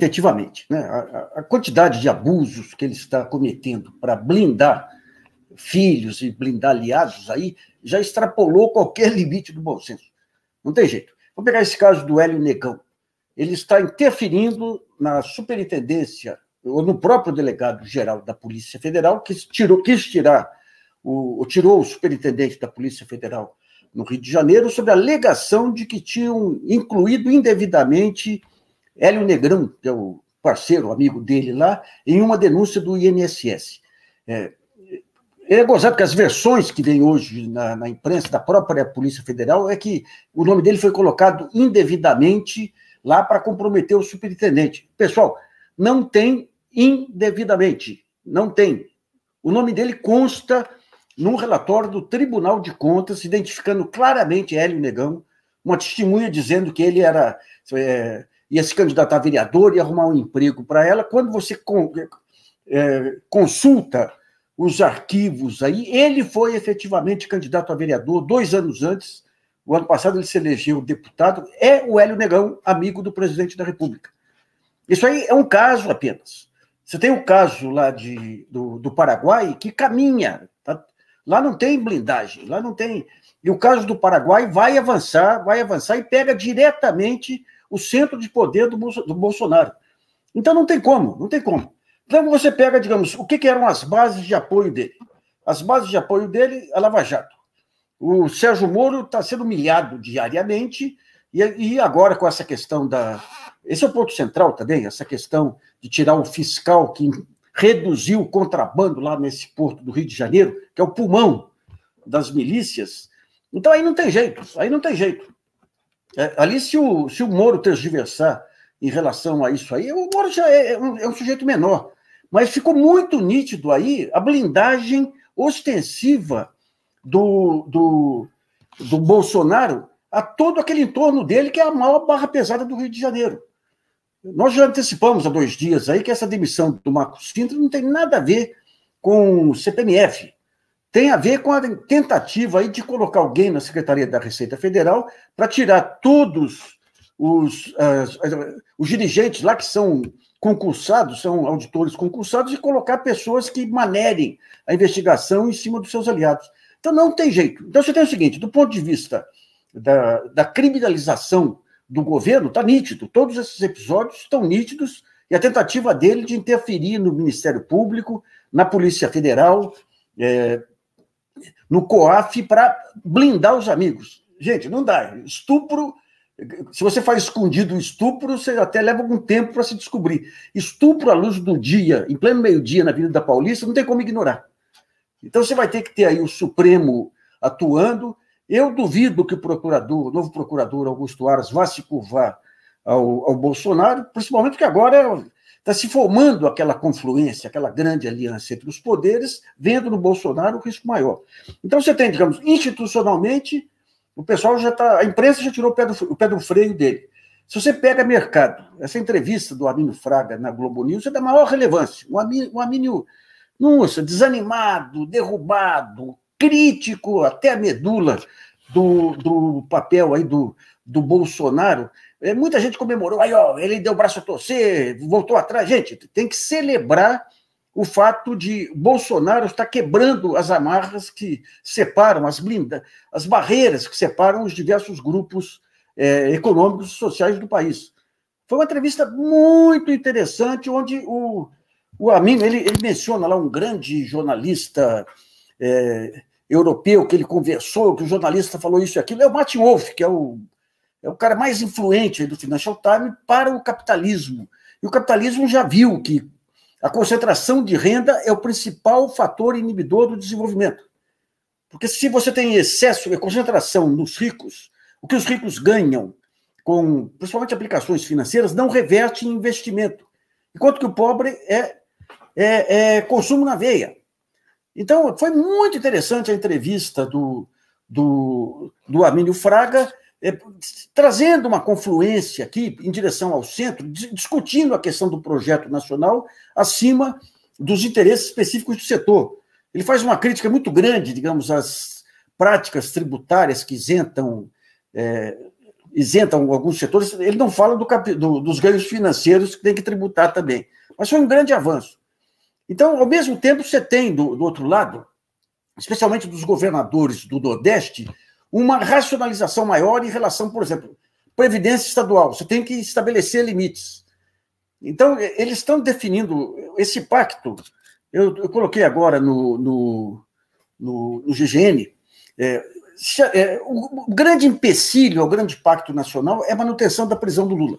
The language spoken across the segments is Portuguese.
efetivamente, né? A quantidade de abusos que ele está cometendo para blindar filhos e blindar aliados aí já extrapolou qualquer limite do bom senso. Não tem jeito. Vamos pegar esse caso do Hélio Negão. Ele está interferindo na superintendência, ou no próprio delegado-geral da Polícia Federal, que tirou o superintendente da Polícia Federal no Rio de Janeiro sobre a alegação de que tinham incluído indevidamente Hélio Negrão, que é o parceiro, amigo dele lá, em uma denúncia do INSS. É gozado que as versões que vêm hoje na imprensa da própria Polícia Federal é que o nome dele foi colocado indevidamente lá para comprometer o superintendente. Pessoal, não tem indevidamente, não tem. O nome dele consta num relatório do Tribunal de Contas, identificando claramente Hélio Negão, uma testemunha dizendo que ele ia se candidatar a vereador, ia arrumar um emprego para ela. Quando você consulta os arquivos aí, ele foi efetivamente candidato a vereador 2 anos antes. O ano passado ele se elegeu deputado. É o Hélio Negão, amigo do presidente da República. Isso aí é um caso apenas. Você tem o caso lá do Paraguai, que caminha. Tá? Lá não tem blindagem, lá não tem. E o caso do Paraguai vai avançar e pega diretamente o centro de poder do Bolsonaro. Então não tem como. Então você pega, digamos, o que eram as bases de apoio dele? As bases de apoio dele, a Lava Jato. O Sérgio Moro está sendo humilhado diariamente, e agora com essa questão da... Esse é o ponto central também, essa questão de tirar o fiscal que reduziu o contrabando lá nesse porto do Rio de Janeiro, que é o pulmão das milícias. Então aí não tem jeito. Ali, se o Moro tergiversar em relação a isso aí, o Moro já é um sujeito menor. Mas ficou muito nítido aí a blindagem ostensiva do Bolsonaro a todo aquele entorno dele, que é a maior barra pesada do Rio de Janeiro. Nós já antecipamos há 2 dias aí que essa demissão do Marcos Sintra não tem nada a ver com o CPMF. Tem a ver com a tentativa aí de colocar alguém na Secretaria da Receita Federal para tirar todos os dirigentes lá que são concursados, são auditores concursados, e colocar pessoas que manerem a investigação em cima dos seus aliados. Então não tem jeito. Então você tem o seguinte, do ponto de vista da criminalização do governo, está nítido, todos esses episódios estão nítidos, e a tentativa dele de interferir no Ministério Público, na Polícia Federal, no COAF, para blindar os amigos. Gente, não dá. Estupro, se você faz escondido o estupro, você até leva algum tempo para se descobrir. Estupro à luz do dia, em pleno meio-dia na Avenida Paulista, não tem como ignorar. Então você vai ter que ter aí o Supremo atuando. Eu duvido que o novo procurador Augusto Aras vá se curvar ao Bolsonaro, principalmente porque agora está se formando aquela confluência, aquela grande aliança entre os poderes, vendo no Bolsonaro o risco maior. Então você tem, digamos, institucionalmente, o pessoal a imprensa já tirou o pé do freio dele. Se você pega mercado, essa entrevista do Armínio Fraga na Globo News é da maior relevância. O Armínio, nossa, desanimado, derrubado, crítico até a medula do papel aí do Bolsonaro. Muita gente comemorou, aí, ó, ele deu o braço a torcer, voltou atrás. Gente, tem que celebrar o fato de Bolsonaro estar quebrando as amarras que separam, as barreiras que separam os diversos grupos econômicos e sociais do país. Foi uma entrevista muito interessante, onde o Armínio, ele menciona lá um grande jornalista europeu que ele conversou, que o jornalista falou isso e aquilo, é o Martin Wolf, que é o cara mais influente do Financial Times para o capitalismo. E o capitalismo já viu que a concentração de renda é o principal fator inibidor do desenvolvimento. Porque se você tem excesso e concentração nos ricos, o que os ricos ganham com, principalmente aplicações financeiras, não reverte em investimento. Enquanto que o pobre é consumo na veia. Então, foi muito interessante a entrevista do Armínio Fraga, trazendo uma confluência aqui em direção ao centro, discutindo a questão do projeto nacional acima dos interesses específicos do setor. Ele faz uma crítica muito grande, digamos, às práticas tributárias que isentam isentam alguns setores, ele não fala dos ganhos financeiros que tem que tributar também. Mas foi um grande avanço. Então, ao mesmo tempo, você tem, do outro lado, especialmente dos governadores do Nordeste, uma racionalização maior em relação, por exemplo, previdência estadual. Você tem que estabelecer limites. Então, eles estão definindo esse pacto. Eu coloquei agora no GGN. O grande empecilho ao grande pacto nacional é a manutenção da prisão do Lula.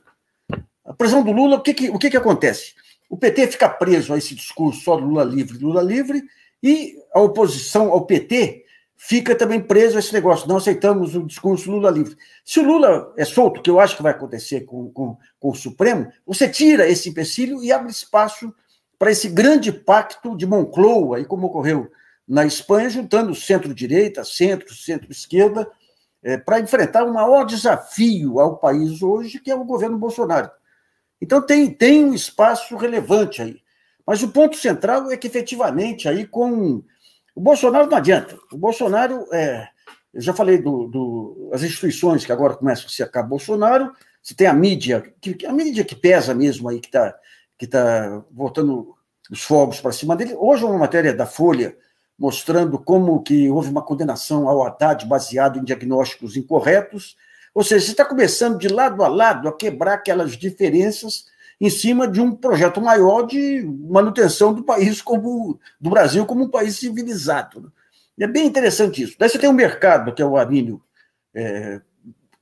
A prisão do Lula, o que acontece? O PT fica preso a esse discurso só do Lula livre, e a oposição ao PT fica também preso a esse negócio, não aceitamos o discurso Lula livre. Se o Lula é solto, que eu acho que vai acontecer com o Supremo, você tira esse empecilho e abre espaço para esse grande pacto de Moncloa, e como ocorreu na Espanha, juntando centro-direita, centro-esquerda, para enfrentar o maior desafio ao país hoje, que é o governo Bolsonaro. Então, tem um espaço relevante aí. Mas o ponto central é que, efetivamente, aí com o Bolsonaro não adianta. O Bolsonaro, eu já falei das instituições que agora começam a cercar Bolsonaro, você tem a mídia que pesa mesmo aí, que tá botando os fogos para cima dele. Hoje, uma matéria da Folha mostrando como que houve uma condenação ao Haddad baseado em diagnósticos incorretos. Ou seja, você está começando de lado a lado a quebrar aquelas diferenças em cima de um projeto maior de manutenção do país do Brasil como um país civilizado. E é bem interessante isso. Daí você tem um mercado, que é o Arminio,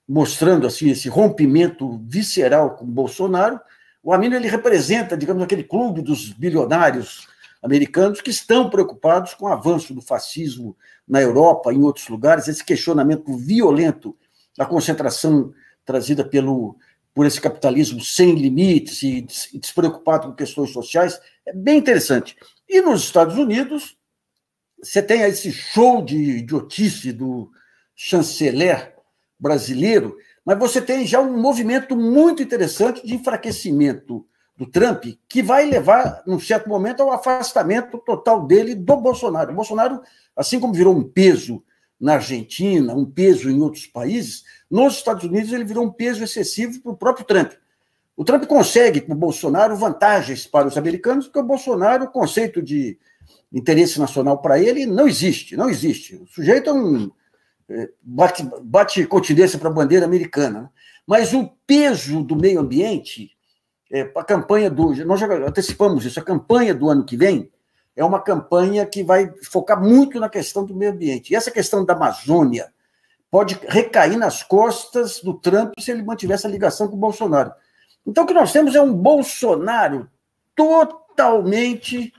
mostrando assim, esse rompimento visceral com o Bolsonaro. O Arminio ele representa, digamos, aquele clube dos bilionários americanos que estão preocupados com o avanço do fascismo na Europa, em outros lugares, esse questionamento violento da concentração trazida por esse capitalismo sem limites e despreocupado com questões sociais, é bem interessante. E nos Estados Unidos, você tem esse show de idiotice do chanceler brasileiro, mas você tem já um movimento muito interessante de enfraquecimento do Trump, que vai levar, num certo momento, ao afastamento total dele do Bolsonaro. O Bolsonaro, assim como virou um peso na Argentina, um peso em outros países, nos Estados Unidos ele virou um peso excessivo para o próprio Trump. O Trump consegue, com o Bolsonaro, vantagens para os americanos, porque o Bolsonaro, o conceito de interesse nacional para ele não existe. O sujeito bate continência para a bandeira americana. Mas o peso do meio ambiente, a campanha nós já antecipamos isso, a campanha do ano que vem é uma campanha que vai focar muito na questão do meio ambiente. E essa questão da Amazônia pode recair nas costas do Trump se ele mantiver essa ligação com o Bolsonaro. Então, o que nós temos é um Bolsonaro totalmente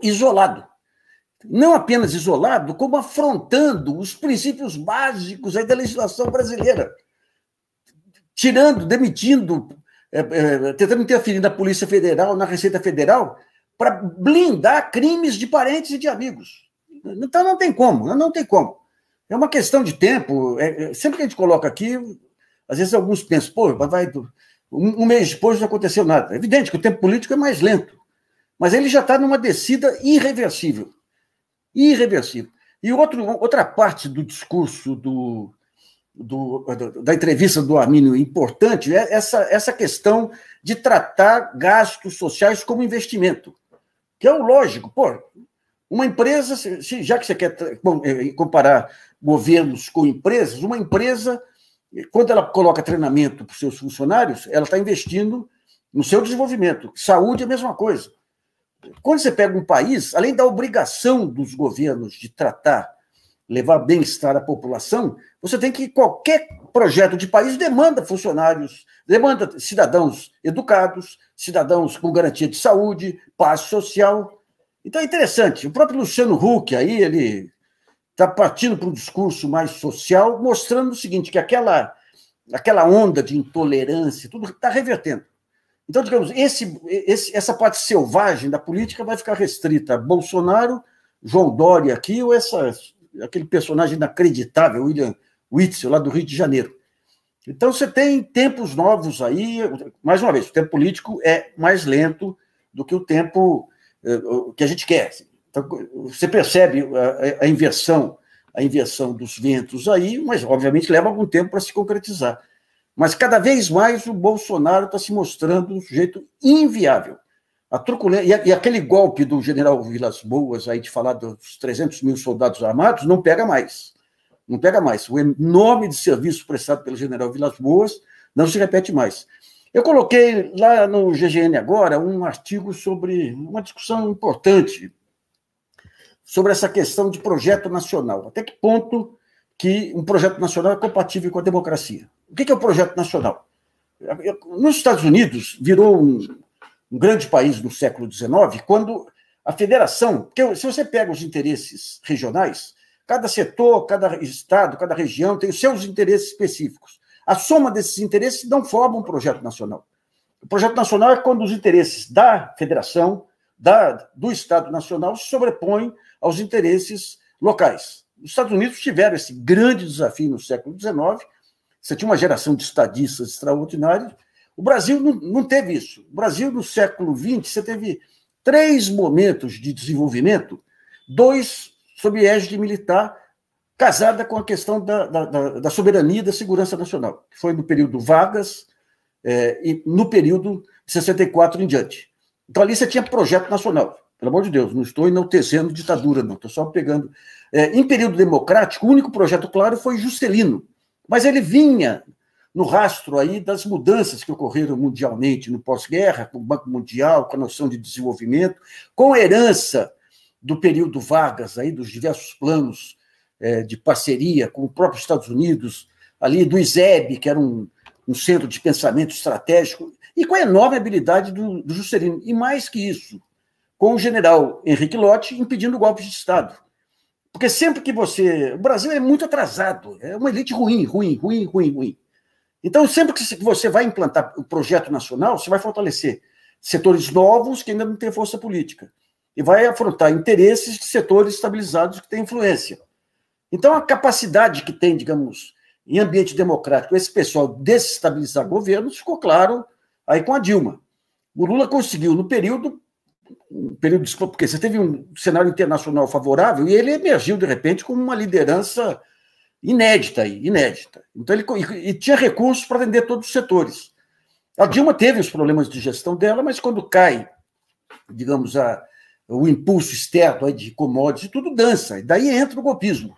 isolado. Não apenas isolado, como afrontando os princípios básicos aí da legislação brasileira. Demitindo, tentando interferir na Polícia Federal, na Receita Federal, para blindar crimes de parentes e de amigos. Então não tem como. É uma questão de tempo. Sempre que a gente coloca aqui, às vezes alguns pensam, um mês depois não aconteceu nada. É evidente que o tempo político é mais lento, mas ele já está numa descida irreversível. E outra parte do discurso da entrevista do Arminio importante é essa questão de tratar gastos sociais como investimento, que é o lógico. Uma empresa, já que você quer comparar governos com empresas, uma empresa, quando ela coloca treinamento para os seus funcionários, ela está investindo no seu desenvolvimento. Saúde é a mesma coisa. Quando você pega um país, além da obrigação dos governos de levar bem-estar à população, você tem que, qualquer projeto de país demanda funcionários, demanda cidadãos educados, cidadãos com garantia de saúde, paz social. Então é interessante. O próprio Luciano Huck, aí, ele está partindo para um discurso mais social, mostrando o seguinte, que aquela onda de intolerância, tudo está revertendo. Então, digamos, essa parte selvagem da política vai ficar restrita a Bolsonaro, João Dória aqui, ou aquele personagem inacreditável, William Witzel, lá do Rio de Janeiro. Então, você tem tempos novos aí. Mais uma vez, o tempo político é mais lento do que o tempo que a gente quer. Então, você percebe a inversão a inversão dos ventos aí, mas, obviamente, leva algum tempo para se concretizar. Mas, cada vez mais, o Bolsonaro está se mostrando um sujeito inviável. A truculência, e aquele golpe do general Vilas Boas, aí de falar dos 300 mil soldados armados, não pega mais. Não pega mais. O enorme de serviço prestado pelo general Vilas Boas não se repete mais. Eu coloquei lá no GGN agora um artigo sobre uma discussão importante sobre essa questão de projeto nacional. Até que ponto que um projeto nacional é compatível com a democracia? O que é o projeto nacional? Nos Estados Unidos, virou um grande país no século XIX, quando a federação... Porque se você pega os interesses regionais, cada setor, cada estado, cada região tem os seus interesses específicos. A soma desses interesses não forma um projeto nacional. O projeto nacional é quando os interesses da federação, do Estado Nacional, se sobrepõem aos interesses locais. Os Estados Unidos tiveram esse grande desafio no século XIX, você tinha uma geração de estadistas extraordinários. O Brasil não teve isso. O Brasil, no século XX, você teve 3 momentos de desenvolvimento, 2 sob égide militar, casada com a questão da soberania e da segurança nacional, que foi no período Vargas e no período de 64 em diante. Então, ali você tinha projeto nacional. Pelo amor de Deus, não estou enaltecendo ditadura, não, estou só pegando... em período democrático, o único projeto claro foi Juscelino, mas ele vinha no rastro aí das mudanças que ocorreram mundialmente no pós-guerra, com o Banco Mundial, com a noção de desenvolvimento, com a herança do período Vargas, aí, dos diversos planos de parceria com o próprio Estados Unidos, ali do ISEB, que era um centro de pensamento estratégico, e com a enorme habilidade do Juscelino. E mais que isso, com o general Henrique Lott impedindo golpes de Estado. Porque sempre que você... O Brasil é muito atrasado, é uma elite ruim. Então, sempre que você vai implantar o projeto nacional, você vai fortalecer setores novos que ainda não têm força política e vai afrontar interesses de setores estabilizados que têm influência. Então, a capacidade que tem, digamos, em ambiente democrático, esse pessoal desestabilizar governos, ficou claro aí com a Dilma. O Lula conseguiu, no período porque você teve um cenário internacional favorável e ele emergiu, de repente, como uma liderança inédita. Então, ele tinha recursos para atender todos os setores. A Dilma teve os problemas de gestão dela, mas quando cai, digamos, o impulso externo aí de commodities, tudo dança. E daí entra o golpismo.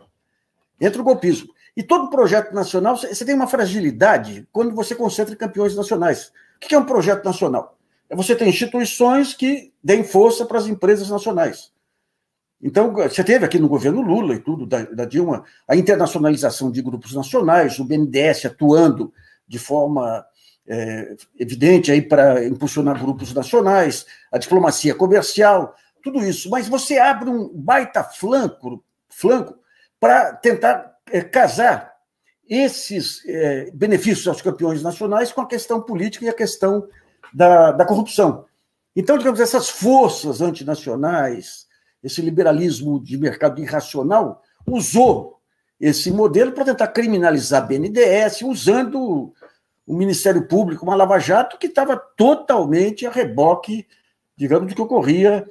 E todo projeto nacional, você tem uma fragilidade quando você concentra em campeões nacionais. O que é um projeto nacional? É você ter instituições que deem força para as empresas nacionais. Então, você teve aqui no governo Lula e tudo, da Dilma, a internacionalização de grupos nacionais, o BNDES atuando de forma evidente aí para impulsionar grupos nacionais, a diplomacia comercial, tudo isso. Mas você abre um baita flanco para tentar casar esses benefícios aos campeões nacionais com a questão política e a questão da corrupção. Então, digamos, essas forças antinacionais, esse liberalismo de mercado irracional, usou esse modelo para tentar criminalizar a BNDES, usando o Ministério Público, uma lava-jato que estava totalmente a reboque, digamos, do que ocorria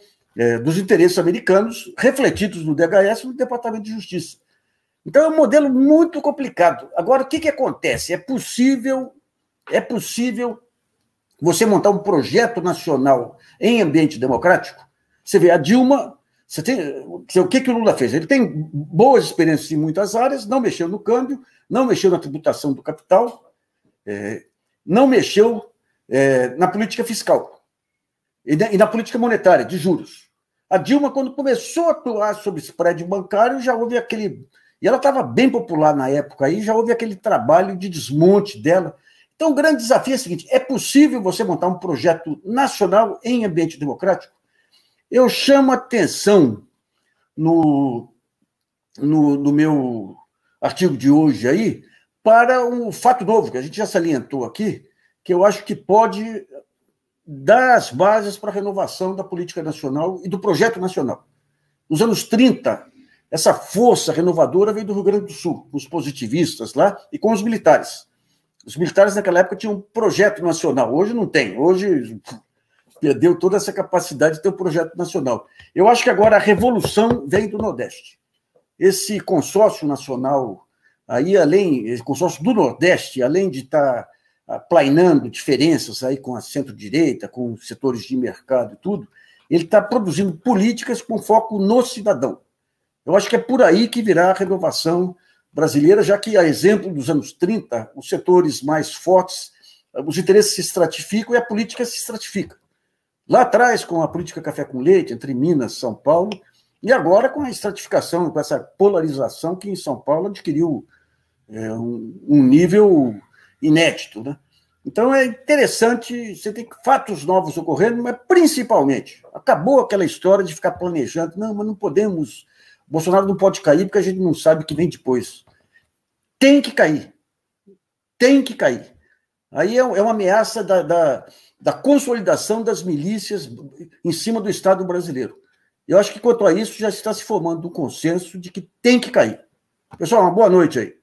dos interesses americanos, refletidos no DHS e no Departamento de Justiça. Então, é um modelo muito complicado. Agora, o que acontece? É possível você montar um projeto nacional em ambiente democrático? Você vê, a Dilma, o que o Lula fez? Ele tem boas experiências em muitas áreas, não mexeu no câmbio, não mexeu na tributação do capital, não mexeu na política fiscal e na política monetária, de juros. A Dilma, quando começou a atuar sobre spread bancário, já houve aquele... E ela estava bem popular na época, aí já houve aquele trabalho de desmonte dela. Então, o grande desafio é o seguinte: é possível você montar um projeto nacional em ambiente democrático? Eu chamo a atenção no meu artigo de hoje aí para um fato novo, que a gente já salientou aqui, que eu acho que pode dar as bases para a renovação da política nacional e do projeto nacional. Nos anos 30, essa força renovadora veio do Rio Grande do Sul, com os positivistas lá e com os militares. Os militares, naquela época, tinham um projeto nacional. Hoje não tem. Hoje perdeu toda essa capacidade de ter um projeto nacional. Eu acho que agora a revolução vem do Nordeste. esse consórcio nacional, aí além, esse consórcio do Nordeste, além de estar plainando diferenças aí com a centro-direita, com os setores de mercado e tudo, ele está produzindo políticas com foco no cidadão. Eu acho que é por aí que virá a renovação brasileira, já que, a exemplo dos anos 30, os setores mais fortes, os interesses se estratificam e a política se estratifica. Lá atrás, com a política café com leite, entre Minas e São Paulo, e agora com a estratificação, com essa polarização que em São Paulo adquiriu um nível inédito, né? Então é interessante, você tem fatos novos ocorrendo, mas principalmente, acabou aquela história de ficar planejando, não, mas não podemos, Bolsonaro não pode cair porque a gente não sabe o que vem depois. Tem que cair. Tem que cair. Aí é uma ameaça da consolidação das milícias em cima do Estado brasileiro. Eu acho que, quanto a isso, já está se formando um consenso de que tem que cair. Pessoal, uma boa noite aí.